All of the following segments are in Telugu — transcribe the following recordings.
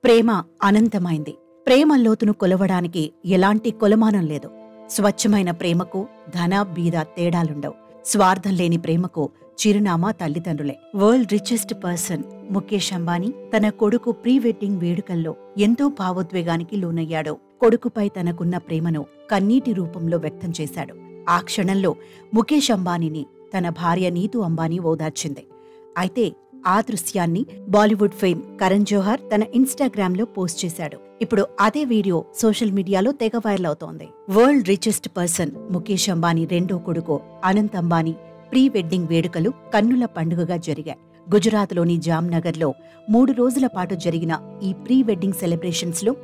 ప్రేమ అనంతమైంది. ప్రేమ లోతును కొలవడానికి ఎలాంటి కొలమానం లేదు. స్వచ్ఛమైన ప్రేమకు ధన బీద తేడాలుండవు. స్వార్థం లేని ప్రేమకు చిరునామా తల్లిదండ్రులే. World richest person Mukesh Ambani తన కొడుకు ప్రీ వెడ్డింగ్ వేడుకల్లో ఎంతో భావోద్వేగానికి లోనయ్యాడు. కొడుకుపై తనకున్న ప్రేమను కన్నీటి రూపంలో వ్యక్తం చేశాడు. ఆ క్షణంలో ముఖేష్ అంబానీని తన భార్య నీతూ అంబానీ ఓదార్చింది. అయితే ఆ దృశ్యాన్ని బాలీవుడ్ ఫేమ్ కరణ్ జోహర్ తన ఇన్స్టాగ్రామ్ లో పోస్ట్ చేశాడు. ఇప్పుడు అదే వీడియో సోషల్ మీడియాలో తెగ వైరల్ అవుతోంది. World richest person Mukesh Ambani రెండో కొడుకు అనంత్ అంబానీ ప్రీ వెడ్డింగ్ వేడుకలు కన్నుల పండుగగా జరిగాయి. గుజరాత్లోని జామ్నగర్ లో 3 రోజుల పాటు జరిగిన ఈ ప్రీ వెడ్డింగ్ సెలబ్రేషన్స్ లో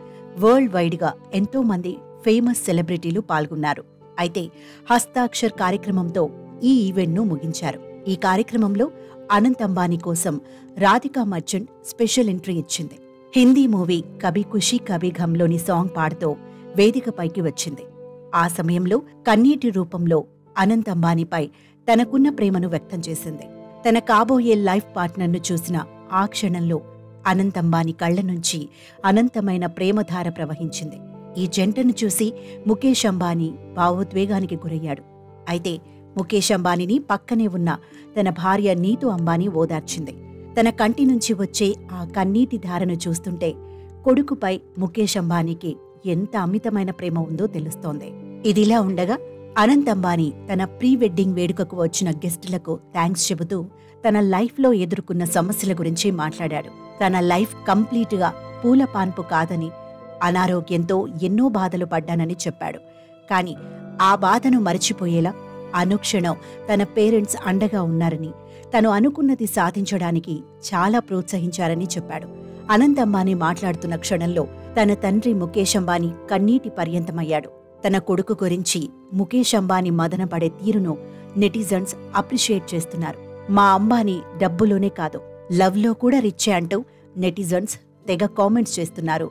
వరల్డ్ వైడ్ గా ఎంతో మంది ఫేమస్ సెలబ్రిటీలు పాల్గొన్నారు. అయితే హస్తాక్షర్ కార్యక్రమంతో ఈ ఈవెంట్ ను ముగించారు. ఈ కార్యక్రమంలో అనంత్ అంబానీ కోసం రాధికా మర్చెంట్ స్పెషల్ ఎంట్రీ ఇచ్చింది. హిందీ మూవీ కభీ ఖుషీ కభీ ఘమ్లోని సాంగ్ పాడుతూ వేదికపైకి వచ్చింది. ఆ సమయంలో కన్నీటి రూపంలో అనంత్ అంబానీపై తనకున్న ప్రేమను వ్యక్తం చేసింది. తన కాబోయే లైఫ్ పార్ట్నర్ను చూసిన ఆ క్షణంలో అనంత్ అంబానీ కళ్ల నుంచి అనంతమైన ప్రేమధార ప్రవహించింది. ఈ జంటను చూసి ముఖేష్ అంబానీ భావోద్వేగానికి గురయ్యాడు. అయితే ముఖేష్ అంబానీని పక్కనే ఉన్న తన భార్య నీతూ అంబానీ ఓదార్చింది. తన కంటి నుంచి వచ్చే ఆ కన్నీటి ధారను చూస్తుంటే కొడుకుపై ముఖేష్ అంబానీకి ఎంత అమితమైన ప్రేమ ఉందో తెలుస్తోంది. ఇదిలా ఉండగా అనంత్ అంబానీ తన ప్రీ వెడ్డింగ్ వేడుకకు వచ్చిన గెస్టులకు థ్యాంక్స్ చెబుతూ తన లైఫ్లో ఎదుర్కొన్న సమస్యల గురించి మాట్లాడాడు. తన లైఫ్ కంప్లీట్గా పూల పాన్పు కాదని, అనారోగ్యంతో ఎన్నో బాధలు పడ్డానని చెప్పాడు. కాని ఆ బాధను మరిచిపోయేలా అనుక్షణం తన పేరెంట్స్ అండగా ఉన్నారని, తను అనుకున్నది సాధించడానికి చాలా ప్రోత్సహించారని చెప్పాడు. అనంత్ అంబానీ మాట్లాడుతున్న క్షణంలో తన తండ్రి ముఖేష్ అంబానీ కన్నీటి పర్యంతమయ్యాడు. తన కొడుకు గురించి ముఖేష్ అంబానీ మదనపడే తీరును నెటిజన్స్ అప్రిషియేట్ చేస్తున్నారు. మా అంబానీ డబ్బులోనే కాదు, లవ్లో కూడా రిచ్చే అంటూ నెటిజన్స్ తెగ కామెంట్స్ చేస్తున్నారు.